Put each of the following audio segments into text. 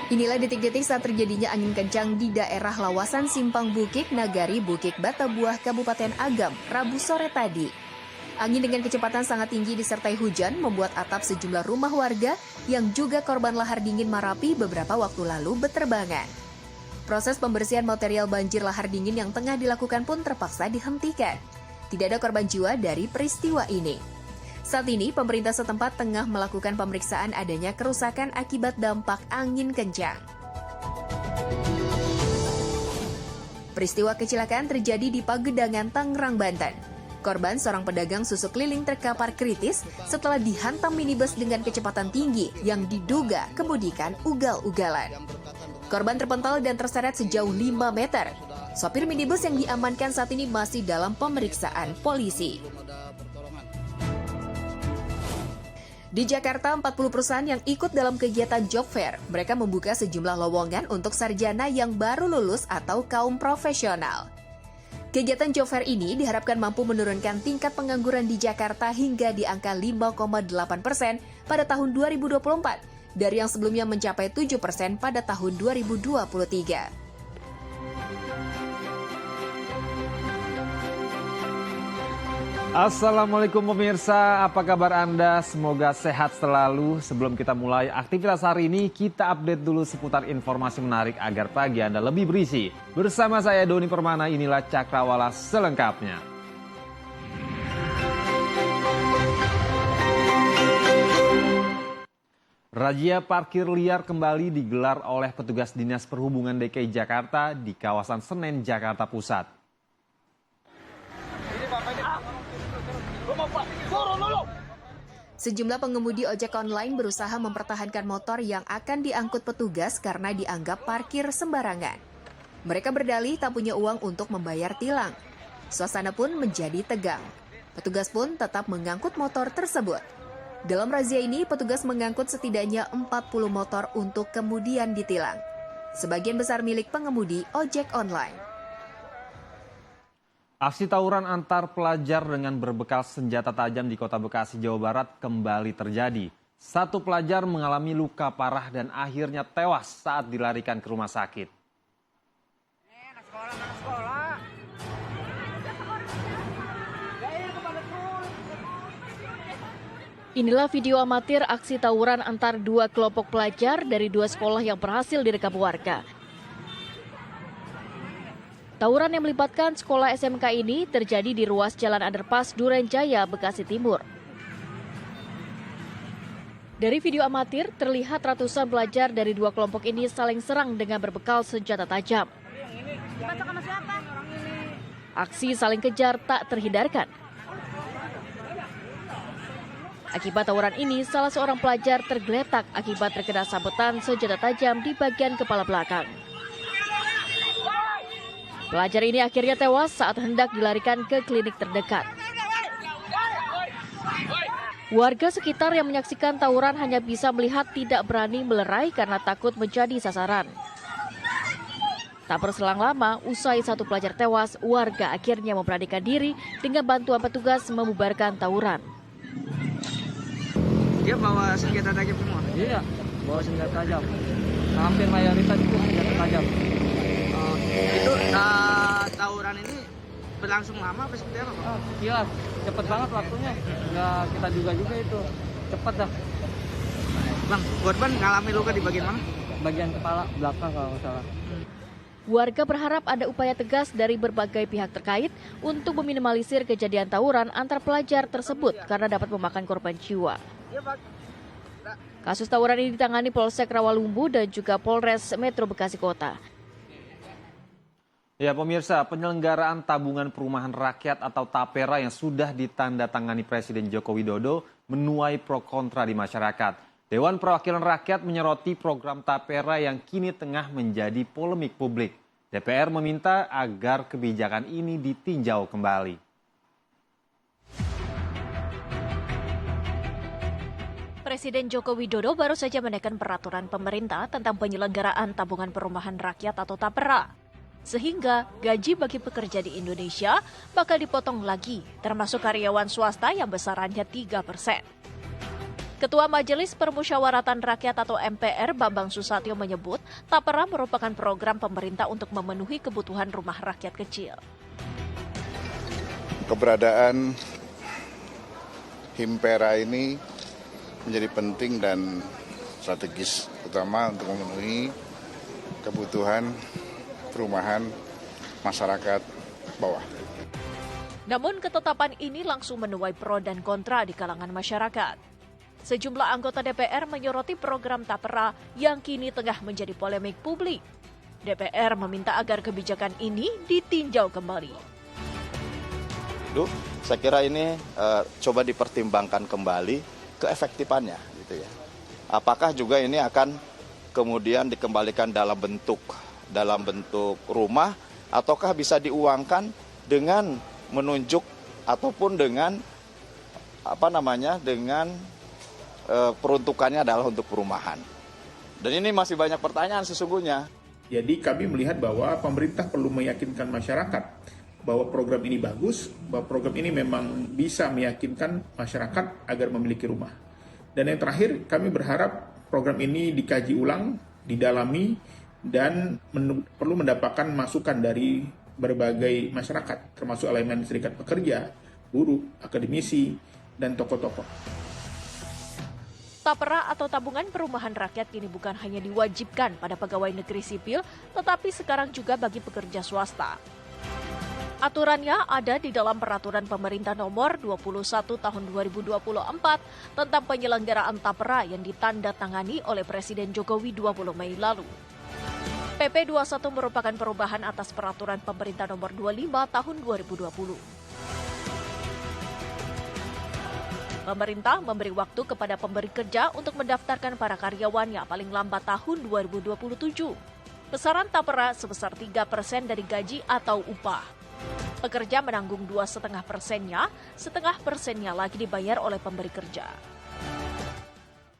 Inilah detik-detik saat terjadinya angin kencang di daerah Lawasan Simpang Bukik, Nagari, Bukik Batabuah, Kabupaten Agam, Rabu sore tadi. Angin dengan kecepatan sangat tinggi disertai hujan membuat atap sejumlah rumah warga yang juga korban lahar dingin Marapi beberapa waktu lalu berterbangan. Proses pembersihan material banjir lahar dingin yang tengah dilakukan pun terpaksa dihentikan. Tidak ada korban jiwa dari peristiwa ini. Saat ini, pemerintah setempat tengah melakukan pemeriksaan adanya kerusakan akibat dampak angin kencang. Peristiwa kecelakaan terjadi di Pagedangan, Tangerang, Banten. Korban, seorang pedagang susu keliling, terkapar kritis setelah dihantam minibus dengan kecepatan tinggi yang diduga kemudikan ugal-ugalan. Korban terpental dan terseret sejauh 5 meter. Sopir minibus yang diamankan saat ini masih dalam pemeriksaan polisi. Di Jakarta, 40 perusahaan yang ikut dalam kegiatan job fair. Mereka membuka sejumlah lowongan untuk sarjana yang baru lulus atau kaum profesional. Kegiatan job fair ini diharapkan mampu menurunkan tingkat pengangguran di Jakarta hingga di angka 5,8% pada tahun 2024, dari yang sebelumnya mencapai 7% pada tahun 2023. Assalamualaikum pemirsa, apa kabar Anda? Semoga sehat selalu. Sebelum kita mulai aktivitas hari ini, kita update dulu seputar informasi menarik agar pagi Anda lebih berisi. Bersama saya Doni Permana, inilah Cakrawala selengkapnya. Razia parkir liar kembali digelar oleh petugas Dinas Perhubungan DKI Jakarta di kawasan Senen, Jakarta Pusat. Sejumlah pengemudi ojek online berusaha mempertahankan motor yang akan diangkut petugas karena dianggap parkir sembarangan. Mereka berdalih tak punya uang untuk membayar tilang. Suasana pun menjadi tegang. Petugas pun tetap mengangkut motor tersebut. Dalam razia ini, petugas mengangkut setidaknya 40 motor untuk kemudian ditilang. Sebagian besar milik pengemudi ojek online. Aksi tawuran antar pelajar dengan berbekal senjata tajam di Kota Bekasi, Jawa Barat kembali terjadi. Satu pelajar mengalami luka parah dan akhirnya tewas saat dilarikan ke rumah sakit. Inilah video amatir aksi tawuran antar dua kelompok pelajar dari dua sekolah yang berhasil direkam warga. Tawuran yang melibatkan sekolah SMK ini terjadi di ruas Jalan Underpass Duren Jaya, Bekasi Timur. Dari video amatir, terlihat ratusan pelajar dari dua kelompok ini saling serang dengan berbekal senjata tajam. Aksi saling kejar tak terhindarkan. Akibat tawuran ini, salah seorang pelajar tergeletak akibat terkena sabetan senjata tajam di bagian kepala belakang. Pelajar ini akhirnya tewas saat hendak dilarikan ke klinik terdekat. Warga sekitar yang menyaksikan tawuran hanya bisa melihat, tidak berani melerai karena takut menjadi sasaran. Tak berselang lama, usai satu pelajar tewas, warga akhirnya memberanikan diri dengan bantuan petugas membubarkan tawuran. Dia bawa senjata tajam semua? Iya, bawa senjata tajam. Hampir mayoritas itu senjata tajam. Itu tawuran ini berlangsung lama apa seperti apa, Pak? Iya, cepet banget waktunya. Nggak kita juga itu. Cepet dah. Bang, korban ngalami luka di bagian mana? Bagian kepala belakang kalau nggak salah. Warga berharap ada upaya tegas dari berbagai pihak terkait untuk meminimalisir kejadian tawuran antar pelajar tersebut karena dapat memakan korban jiwa. Kasus tawuran ini ditangani Polsek Rawalumbu dan juga Polres Metro Bekasi Kota. Ya pemirsa, penyelenggaraan tabungan perumahan rakyat atau TAPERA yang sudah ditandatangani Presiden Joko Widodo menuai pro kontra di masyarakat. Dewan Perwakilan Rakyat menyoroti program TAPERA yang kini tengah menjadi polemik publik. DPR meminta agar kebijakan ini ditinjau kembali. Presiden Joko Widodo baru saja menaikkan peraturan pemerintah tentang penyelenggaraan tabungan perumahan rakyat atau TAPERA. Sehingga gaji bagi pekerja di Indonesia bakal dipotong lagi, termasuk karyawan swasta yang besarannya 3%. Ketua Majelis Permusyawaratan Rakyat atau MPR Bambang Susatyo menyebut Tapera merupakan program pemerintah untuk memenuhi kebutuhan rumah rakyat kecil. Keberadaan Himpera ini menjadi penting dan strategis, terutama untuk memenuhi kebutuhan perumahan masyarakat bawah. Namun ketetapan ini langsung menuai pro dan kontra di kalangan masyarakat. Sejumlah anggota DPR menyoroti program Tapera yang kini tengah menjadi polemik publik. DPR meminta agar kebijakan ini ditinjau kembali. Saya kira ini coba dipertimbangkan kembali keefektifannya, gitu ya. Apakah juga ini akan kemudian dikembalikan dalam bentuk rumah, ataukah bisa diuangkan dengan menunjuk ataupun dengan dengan peruntukannya adalah untuk perumahan. Dan ini masih banyak pertanyaan sesungguhnya. Jadi kami melihat bahwa pemerintah perlu meyakinkan masyarakat bahwa program ini bagus, bahwa program ini memang bisa meyakinkan masyarakat agar memiliki rumah. Dan yang terakhir, kami berharap program ini dikaji ulang, didalami, dan perlu mendapatkan masukan dari berbagai masyarakat, termasuk elemen serikat pekerja, buruh, akademisi, dan tokoh-tokoh. Tapera atau tabungan perumahan rakyat kini bukan hanya diwajibkan pada pegawai negeri sipil, tetapi sekarang juga bagi pekerja swasta. Aturannya ada di dalam Peraturan Pemerintah Nomor 21 Tahun 2024 tentang penyelenggaraan Tapera yang ditandatangani oleh Presiden Jokowi 20 Mei lalu. PP 21 merupakan perubahan atas Peraturan Pemerintah Nomor 25 Tahun 2020. Pemerintah memberi waktu kepada pemberi kerja untuk mendaftarkan para karyawannya paling lambat tahun 2027. Besaran Tapera sebesar 3% dari gaji atau upah. Pekerja menanggung 2,5%-nya, 0,5%-nya lagi dibayar oleh pemberi kerja.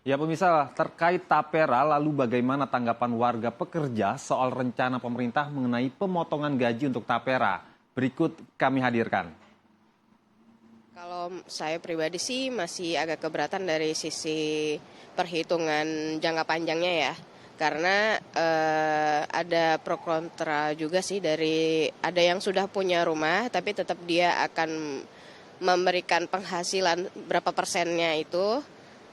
Ya pemirsa, terkait Tapera, lalu bagaimana tanggapan warga pekerja soal rencana pemerintah mengenai pemotongan gaji untuk Tapera? Berikut kami hadirkan. Kalau saya pribadi sih masih agak keberatan dari sisi perhitungan jangka panjangnya ya. Karena ada pro kontra juga sih dari ada yang sudah punya rumah tapi tetap dia akan memberikan penghasilan berapa persennya itu.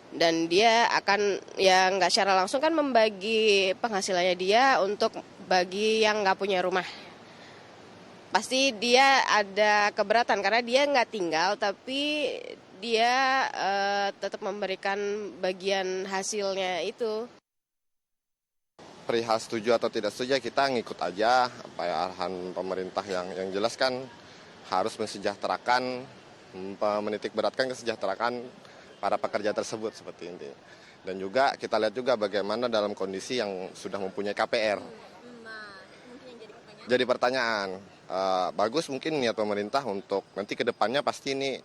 Dan dia akan ya nggak secara langsung kan membagi penghasilannya dia untuk bagi yang nggak punya rumah. Pasti dia ada keberatan karena dia nggak tinggal tapi dia tetap memberikan bagian hasilnya itu. Perihal setuju atau tidak setuju kita ngikut aja apa ya arahan pemerintah yang jelas kan harus mensejahterakan, menitik beratkan kesejahteraan para pekerja tersebut seperti ini. Dan juga kita lihat juga bagaimana dalam kondisi yang sudah mempunyai KPR. Jadi pertanyaan. Bagus mungkin niat pemerintah untuk nanti ke depannya pasti ini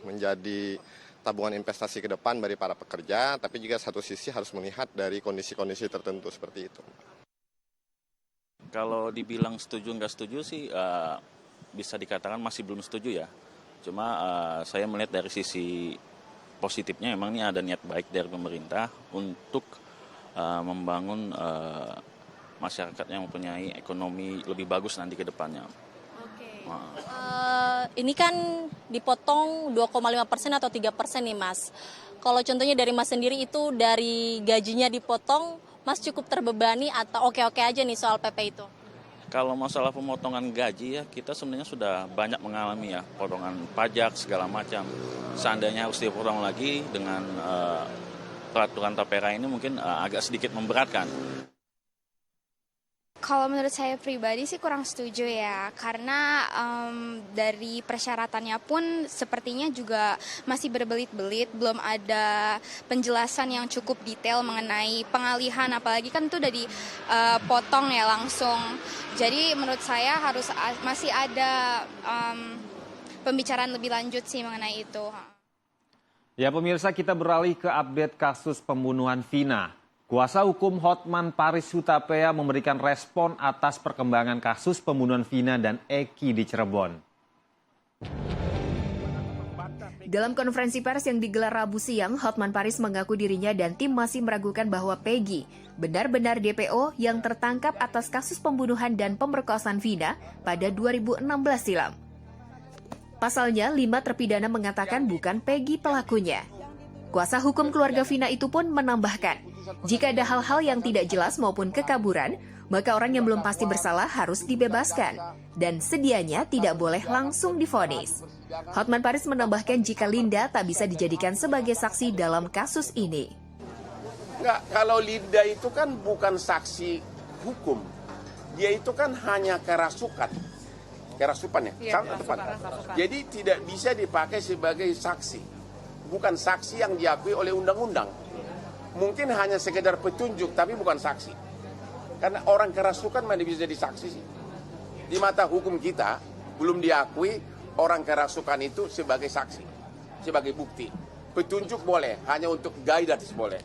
menjadi tabungan investasi ke depan dari para pekerja, tapi juga satu sisi harus melihat dari kondisi-kondisi tertentu seperti itu. Kalau dibilang setuju nggak setuju sih bisa dikatakan masih belum setuju ya. Cuma saya melihat dari sisi positifnya memang ini ada niat baik dari pemerintah untuk membangun masyarakat yang mempunyai ekonomi lebih bagus nanti ke depannya. Oke. Ini kan dipotong 2,5% atau 3% nih Mas. Kalau contohnya dari Mas sendiri itu dari gajinya dipotong, Mas cukup terbebani atau oke-oke aja nih soal PP itu? Kalau masalah pemotongan gaji ya kita sebenarnya sudah banyak mengalami ya potongan pajak segala macam. Seandainya harus dipotong lagi dengan peraturan Tapera ini mungkin agak sedikit memberatkan. Kalau menurut saya pribadi sih kurang setuju ya, karena dari persyaratannya pun sepertinya juga masih berbelit-belit, belum ada penjelasan yang cukup detail mengenai pengalihan, apalagi kan itu udah dipotong ya langsung. Jadi menurut saya harus masih ada pembicaraan lebih lanjut sih mengenai itu. Ya pemirsa, kita beralih ke update kasus pembunuhan Vina. Kuasa hukum Hotman Paris Hutapea memberikan respon atas perkembangan kasus pembunuhan Vina dan Eki di Cirebon. Dalam konferensi pers yang digelar Rabu siang, Hotman Paris mengaku dirinya dan tim masih meragukan bahwa Peggy benar-benar DPO yang tertangkap atas kasus pembunuhan dan pemerkosaan Vina pada 2016 silam. Pasalnya, 5 terpidana mengatakan bukan Peggy pelakunya. Kuasa hukum keluarga Vina itu pun menambahkan, jika ada hal-hal yang tidak jelas maupun kekaburan, maka orang yang belum pasti bersalah harus dibebaskan dan sedianya tidak boleh langsung divonis. Hotman Paris menambahkan jika Linda tak bisa dijadikan sebagai saksi dalam kasus ini. Enggak, kalau Linda itu kan bukan saksi hukum. Dia itu kan hanya kerasukan ya, sangat tepat. Jadi tidak bisa dipakai sebagai saksi. Bukan saksi yang diakui oleh undang-undang. Mungkin hanya sekedar petunjuk, tapi bukan saksi. Karena orang kerasukan mana bisa jadi saksi sih. Di mata hukum kita, belum diakui orang kerasukan itu sebagai saksi, sebagai bukti. Petunjuk boleh, hanya untuk guidance boleh.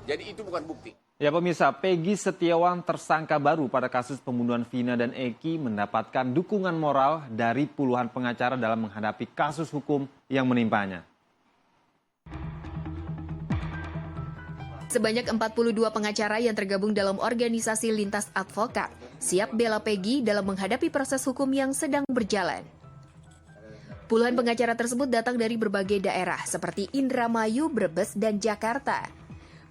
Jadi itu bukan bukti. Ya pemirsa, Peggy Setiawan tersangka baru pada kasus pembunuhan Vina dan Eki mendapatkan dukungan moral dari puluhan pengacara dalam menghadapi kasus hukum yang menimpanya. Sebanyak 42 pengacara yang tergabung dalam organisasi Lintas Advokat siap bela Peggy dalam menghadapi proses hukum yang sedang berjalan. Puluhan pengacara tersebut datang dari berbagai daerah seperti Indramayu, Brebes, dan Jakarta.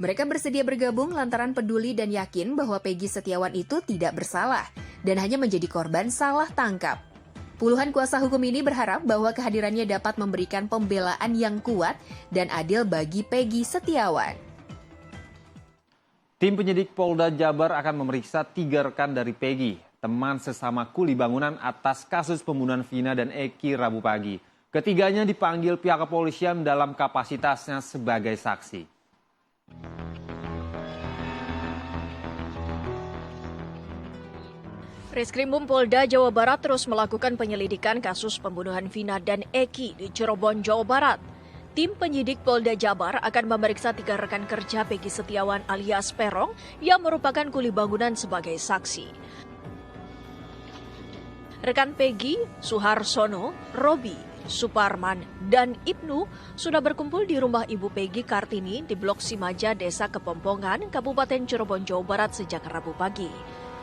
Mereka bersedia bergabung lantaran peduli dan yakin bahwa Peggy Setiawan itu tidak bersalah dan hanya menjadi korban salah tangkap. Puluhan kuasa hukum ini berharap bahwa kehadirannya dapat memberikan pembelaan yang kuat dan adil bagi Peggy Setiawan. Tim penyidik Polda Jabar akan memeriksa 3 rekan dari Peggy, teman sesama kuli bangunan atas kasus pembunuhan Vina dan Eki Rabu pagi. Ketiganya dipanggil pihak kepolisian dalam kapasitasnya sebagai saksi. Reskrimum Polda Jawa Barat terus melakukan penyelidikan kasus pembunuhan Vina dan Eki di Cirebon, Jawa Barat. Tim penyidik Polda Jabar akan memeriksa 3 rekan kerja Peggy Setiawan alias Perong yang merupakan kuli bangunan sebagai saksi. Rekan Peggy, Suharsono, Robi, Suparman, dan Ibnu sudah berkumpul di rumah Ibu Peggy Kartini di Blok Simaja, Desa Kepompongan, Kabupaten Cirebon, Jawa Barat sejak Rabu pagi.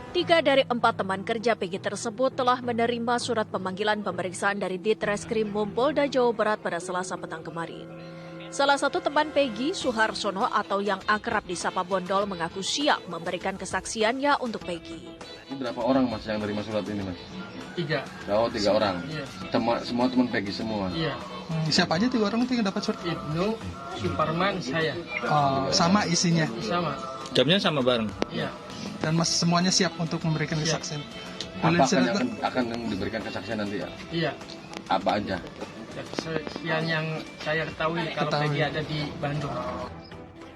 3 dari 4 teman kerja Peggy tersebut telah menerima surat pemanggilan pemeriksaan dari Ditreskrim Polda Jawa Barat pada Selasa petang kemarin. Salah satu teman Peggy, Suharsono atau yang akrab disapa Bondol, mengaku siap memberikan kesaksiannya untuk Peggy. Berapa orang Mas yang terima surat ini Mas? 3. Oh, 3 orang. Iya. Semua teman Peggy semua. Iya. Siapa aja 3 orang itu yang dapat surat? Ibnu, Suparman, saya. Oh, sama isinya? Sama. Jamnya sama bareng? Iya. Dan Mas semuanya siap untuk memberikan kesaksian? Apa akan diberikan kesaksian nanti ya? Iya. Apa aja? Kesaksian yang saya ketahui kalau Peggy ada di Bandung.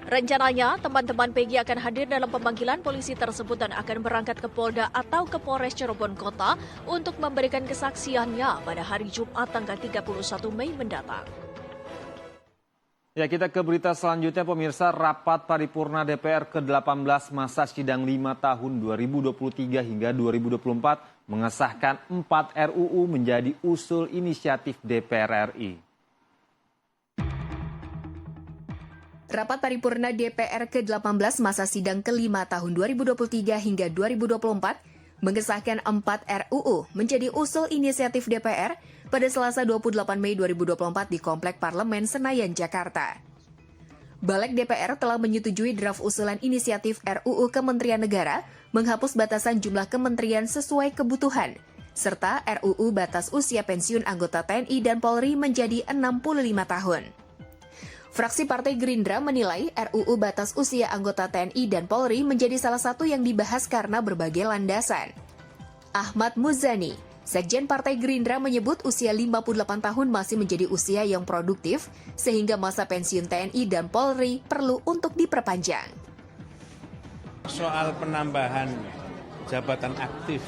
Rencananya, teman-teman Peggy akan hadir dalam pemanggilan polisi tersebut dan akan berangkat ke Polda atau ke Polres Cirebon Kota untuk memberikan kesaksiannya pada hari Jumat tanggal 31 Mei mendatang. Ya, kita ke berita selanjutnya pemirsa. Rapat paripurna DPR ke-18 masa sidang 5 tahun 2023 hingga 2024 mengesahkan 4 RUU menjadi usul inisiatif DPR RI. Rapat paripurna DPR ke-18 masa sidang ke-5 tahun 2023 hingga 2024 mengesahkan 4 RUU menjadi usul inisiatif DPR pada Selasa 28 Mei 2024 di Komplek Parlemen Senayan, Jakarta. Balik DPR telah menyetujui draft usulan inisiatif RUU Kementerian Negara menghapus batasan jumlah kementerian sesuai kebutuhan, serta RUU batas usia pensiun anggota TNI dan Polri menjadi 65 tahun. Fraksi Partai Gerindra menilai RUU batas usia anggota TNI dan Polri menjadi salah satu yang dibahas karena berbagai landasan. Ahmad Muzani, Sekjen Partai Gerindra, menyebut usia 58 tahun masih menjadi usia yang produktif, sehingga masa pensiun TNI dan Polri perlu untuk diperpanjang. Soal penambahan jabatan aktif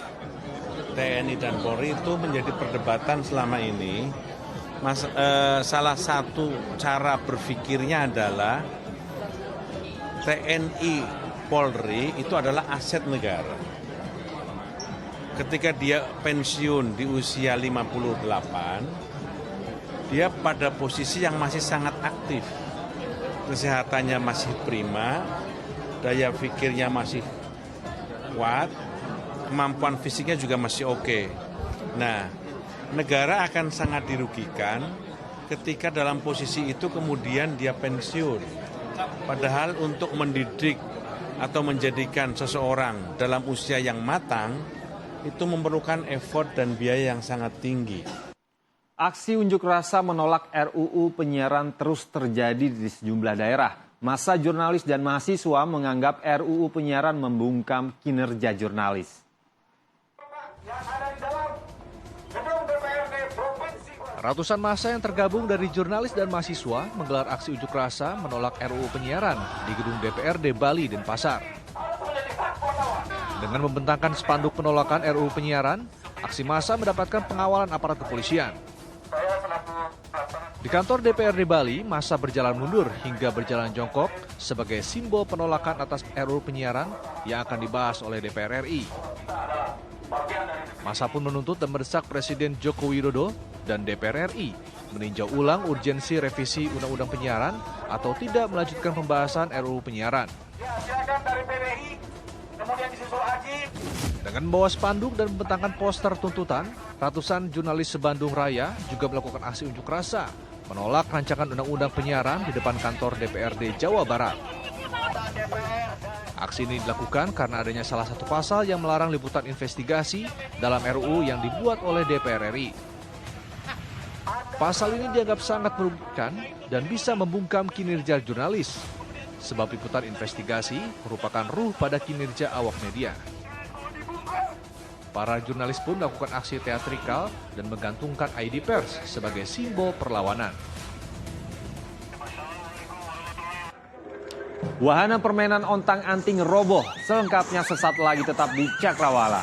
TNI dan Polri itu menjadi perdebatan selama ini. Salah satu cara berpikirnya adalah TNI Polri itu adalah aset negara. Ketika dia pensiun di usia 58, dia pada posisi yang masih sangat aktif. Kesehatannya masih prima, daya pikirnya masih kuat, kemampuan fisiknya juga masih oke. Nah, negara akan sangat dirugikan ketika dalam posisi itu kemudian dia pensiun. Padahal untuk mendidik atau menjadikan seseorang dalam usia yang matang, itu memerlukan effort dan biaya yang sangat tinggi. Aksi unjuk rasa menolak RUU penyiaran terus terjadi di sejumlah daerah. Massa jurnalis dan mahasiswa menganggap RUU penyiaran membungkam kinerja jurnalis. Ratusan massa yang tergabung dari jurnalis dan mahasiswa menggelar aksi unjuk rasa menolak RUU penyiaran di gedung DPRD Bali, Denpasar. Dengan membentangkan spanduk penolakan RUU penyiaran, aksi massa mendapatkan pengawalan aparat kepolisian. Di kantor DPRD Bali, massa berjalan mundur hingga berjalan jongkok sebagai simbol penolakan atas RUU penyiaran yang akan dibahas oleh DPR RI. Massa pun menuntut dan mendesak Presiden Joko Widodo dan DPR RI meninjau ulang urgensi revisi Undang-Undang Penyiaran atau tidak melanjutkan pembahasan RUU penyiaran. Dengan membawa spanduk dan membentangkan poster tuntutan, ratusan jurnalis se-Bandung Raya juga melakukan aksi unjuk rasa menolak rancangan Undang-Undang Penyiaran di depan kantor DPRD Jawa Barat. Aksi ini dilakukan karena adanya salah satu pasal yang melarang liputan investigasi dalam RUU yang dibuat oleh DPR RI. Pasal ini dianggap sangat merugikan dan bisa membungkam kinerja jurnalis, sebab liputan investigasi merupakan ruh pada kinerja awak media. Para jurnalis pun melakukan aksi teatrikal dan menggantungkan ID pers sebagai simbol perlawanan. Wahana permainan ontang-anting roboh, selengkapnya sesaat lagi tetap di Cakrawala.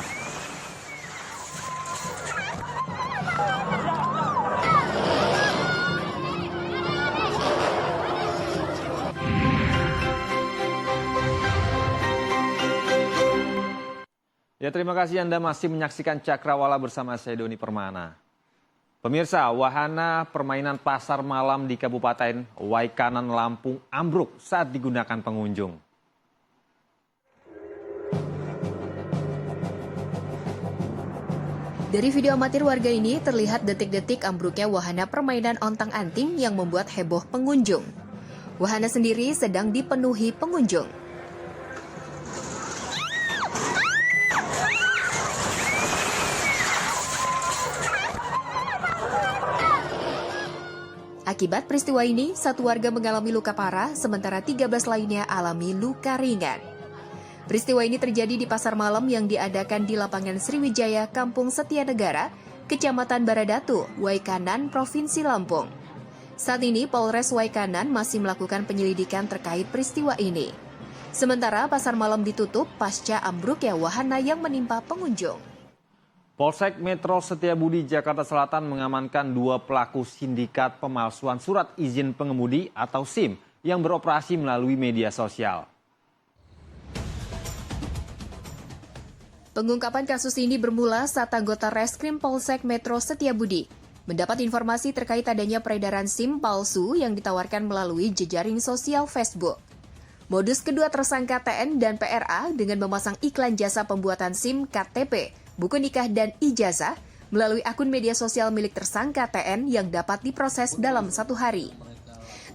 Ya, terima kasih Anda masih menyaksikan Cakrawala bersama saya Doni Permana. Pemirsa, wahana permainan pasar malam di Kabupaten Waikanan, Lampung ambruk saat digunakan pengunjung. Dari video amatir warga ini terlihat detik-detik ambruknya wahana permainan ontang-anting yang membuat heboh pengunjung. Wahana sendiri sedang dipenuhi pengunjung. Akibat peristiwa ini, satu warga mengalami luka parah, sementara 13 lainnya alami luka ringan. Peristiwa ini terjadi di pasar malam yang diadakan di lapangan Sriwijaya, Kampung Setianegara, Kecamatan Baradatu, Waikanan, Provinsi Lampung. Saat ini, Polres Waikanan masih melakukan penyelidikan terkait peristiwa ini. Sementara pasar malam ditutup pasca ambruknya wahana yang menimpa pengunjung. Polsek Metro Setiabudi, Jakarta Selatan mengamankan 2 pelaku sindikat pemalsuan surat izin pengemudi atau SIM yang beroperasi melalui media sosial. Pengungkapan kasus ini bermula saat anggota Reskrim Polsek Metro Setiabudi mendapat informasi terkait adanya peredaran SIM palsu yang ditawarkan melalui jejaring sosial Facebook. Modus kedua tersangka TN dan PRA dengan memasang iklan jasa pembuatan SIM, KTP, buku nikah dan ijazah melalui akun media sosial milik tersangka TN yang dapat diproses dalam 1 hari.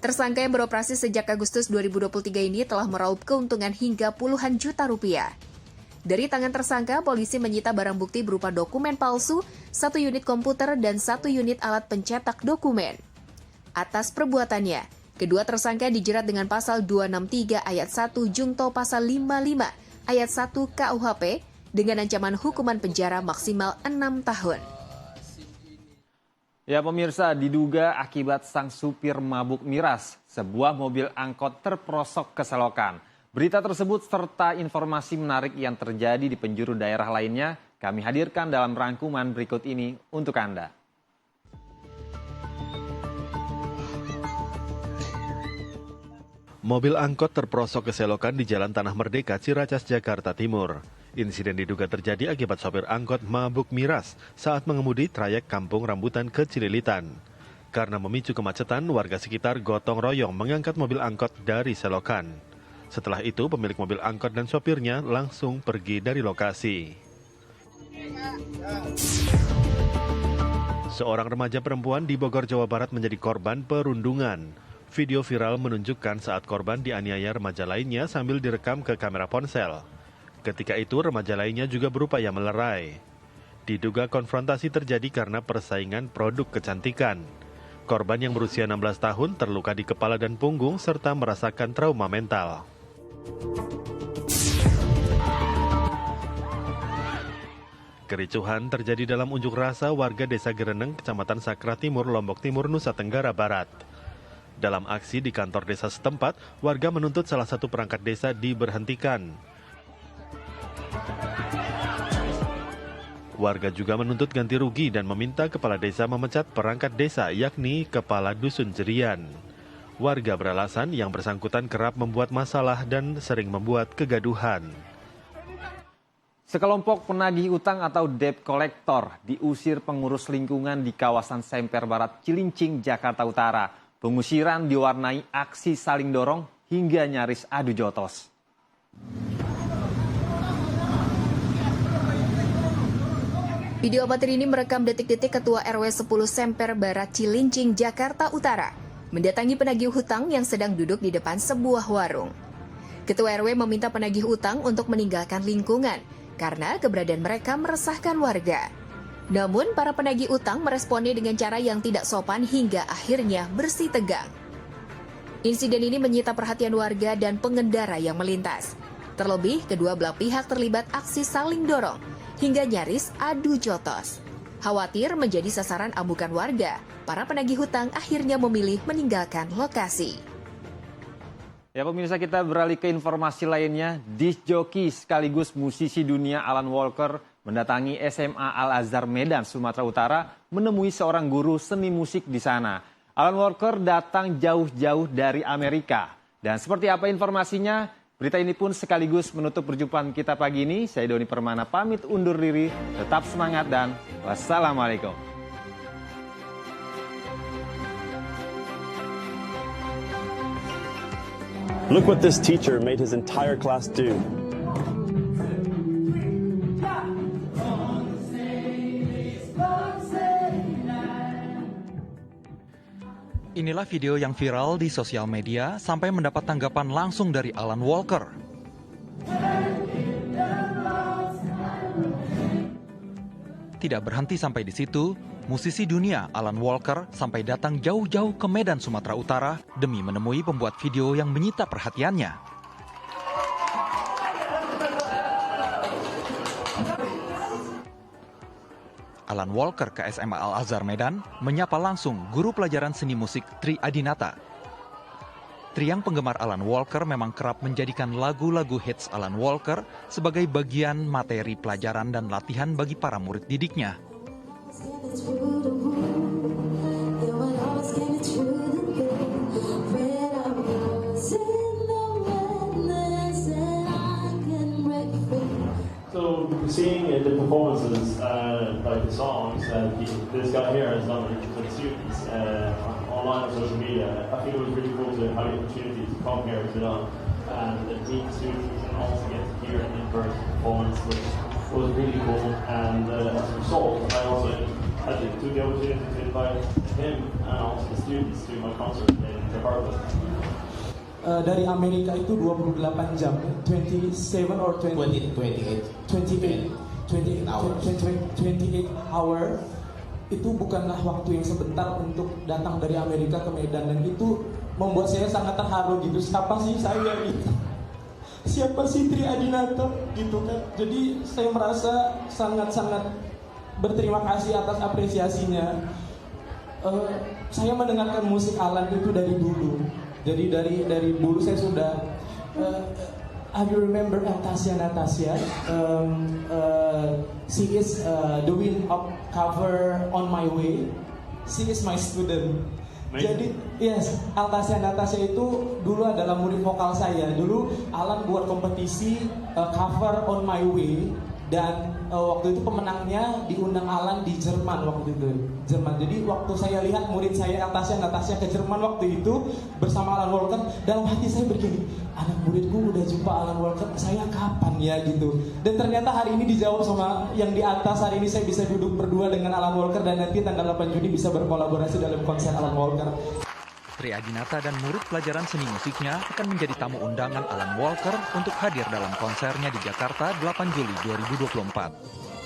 Tersangka yang beroperasi sejak Agustus 2023 ini telah meraup keuntungan hingga puluhan juta rupiah. Dari tangan tersangka, polisi menyita barang bukti berupa dokumen palsu, 1 unit komputer dan 1 unit alat pencetak dokumen. Atas perbuatannya, kedua tersangka dijerat dengan pasal 263 ayat 1 Jungto pasal 55 ayat 1 KUHP dengan ancaman hukuman penjara maksimal 6 tahun. Ya pemirsa, diduga akibat sang supir mabuk miras, sebuah mobil angkot terperosok ke selokan. Berita tersebut serta informasi menarik yang terjadi di penjuru daerah lainnya kami hadirkan dalam rangkuman berikut ini untuk Anda. Mobil angkot terperosok ke selokan di Jalan Tanah Merdeka, Ciracas, Jakarta Timur. Insiden diduga terjadi akibat sopir angkot mabuk miras saat mengemudi trayek Kampung Rambutan ke Cililitan. Karena memicu kemacetan, warga sekitar gotong royong mengangkat mobil angkot dari selokan. Setelah itu, pemilik mobil angkot dan sopirnya langsung pergi dari lokasi. Seorang remaja perempuan di Bogor, Jawa Barat menjadi korban perundungan. Video viral menunjukkan saat korban dianiaya remaja lainnya sambil direkam ke kamera ponsel. Ketika itu, remaja lainnya juga berupaya melerai. Diduga konfrontasi terjadi karena persaingan produk kecantikan. Korban yang berusia 16 tahun terluka di kepala dan punggung serta merasakan trauma mental. Kericuhan terjadi dalam unjuk rasa warga Desa Gereneng, Kecamatan Sakra Timur, Lombok Timur, Nusa Tenggara Barat. Dalam aksi di kantor desa setempat, warga menuntut salah satu perangkat desa diberhentikan. Warga juga menuntut ganti rugi dan meminta kepala desa memecat perangkat desa, yakni Kepala Dusun Jerian. Warga beralasan yang bersangkutan kerap membuat masalah dan sering membuat kegaduhan. Sekelompok penagih utang atau debt collector diusir pengurus lingkungan di kawasan Semper Barat, Cilincing, Jakarta Utara. Pengusiran diwarnai aksi saling dorong hingga nyaris adu jotos. Video amatir ini merekam detik-detik Ketua RW 10 Semper Barat Cilincing, Jakarta Utara mendatangi penagih hutang yang sedang duduk di depan sebuah warung. Ketua RW meminta penagih hutang untuk meninggalkan lingkungan karena keberadaan mereka meresahkan warga. Namun para penagih utang meresponnya dengan cara yang tidak sopan hingga akhirnya bersih tegang. Insiden ini menyita perhatian warga dan pengendara yang melintas. Terlebih, kedua belah pihak terlibat aksi saling dorong hingga nyaris adu jotos. Khawatir menjadi sasaran amukan warga, para penagih hutang akhirnya memilih meninggalkan lokasi. Ya pemirsa, kita beralih ke informasi lainnya. Disc joki sekaligus musisi dunia Alan Walker mendatangi SMA Al-Azhar Medan, Sumatera Utara, menemui seorang guru seni musik di sana. Alan Walker datang jauh-jauh dari Amerika. Dan seperti apa informasinya? Berita ini pun sekaligus menutup perjumpaan kita pagi ini. Saya Doni Permana pamit undur diri. Tetap semangat dan wassalamualaikum. Look what this teacher made his entire class do. Inilah video yang viral di sosial media sampai mendapat tanggapan langsung dari Alan Walker. Tidak berhenti sampai di situ, musisi dunia Alan Walker sampai datang jauh-jauh ke Medan, Sumatera Utara demi menemui pembuat video yang menyita perhatiannya. Alan Walker ke SMA Al-Azhar Medan menyapa langsung guru pelajaran seni musik Tri Adinata. Triang penggemar Alan Walker memang kerap menjadikan lagu-lagu hits Alan Walker sebagai bagian materi pelajaran dan latihan bagi para murid didiknya. So seeing the performances, like the songs that this guy here has done for the students online on social media, I think it was really cool to have the opportunity to come here to them and meet the students and also get to hear an in-person performance, which was really cool. And as a result, I also took the opportunity to invite him and also the students to my concert in Jakarta. Dari Amerika itu 28 jam, 27 or 28 hour. Itu bukanlah waktu yang sebentar untuk datang dari Amerika ke Medan, dan itu membuat saya sangat terharu gitu. Siapa sih saya gitu? Siapa sih Tri Adinata gitu kan? Jadi saya merasa sangat-sangat berterima kasih atas apresiasinya. Saya mendengarkan musik Alan itu dari dulu. Jadi dari dulu saya sudah have you remember Natasha? She is doing a cover On My Way. She is my student. Jadi yes, Natasha itu dulu adalah murid vokal saya. Dulu Alan buat kompetisi cover On My Way Dan waktu itu pemenangnya diundang Alan di Jerman waktu itu. Jadi waktu saya lihat murid saya Natasha ke Jerman waktu itu bersama Alan Walker, dalam hati saya begini, anak muridku udah jumpa Alan Walker, saya kapan ya gitu. Dan ternyata hari ini dijawab sama yang di atas. Hari ini saya bisa duduk berdua dengan Alan Walker dan nanti tanggal 8 Juni bisa berkolaborasi dalam konser Alan Walker. Tri Adinata dan murid pelajaran seni musiknya akan menjadi tamu undangan Alan Walker untuk hadir dalam konsernya di Jakarta 8 Juli 2024.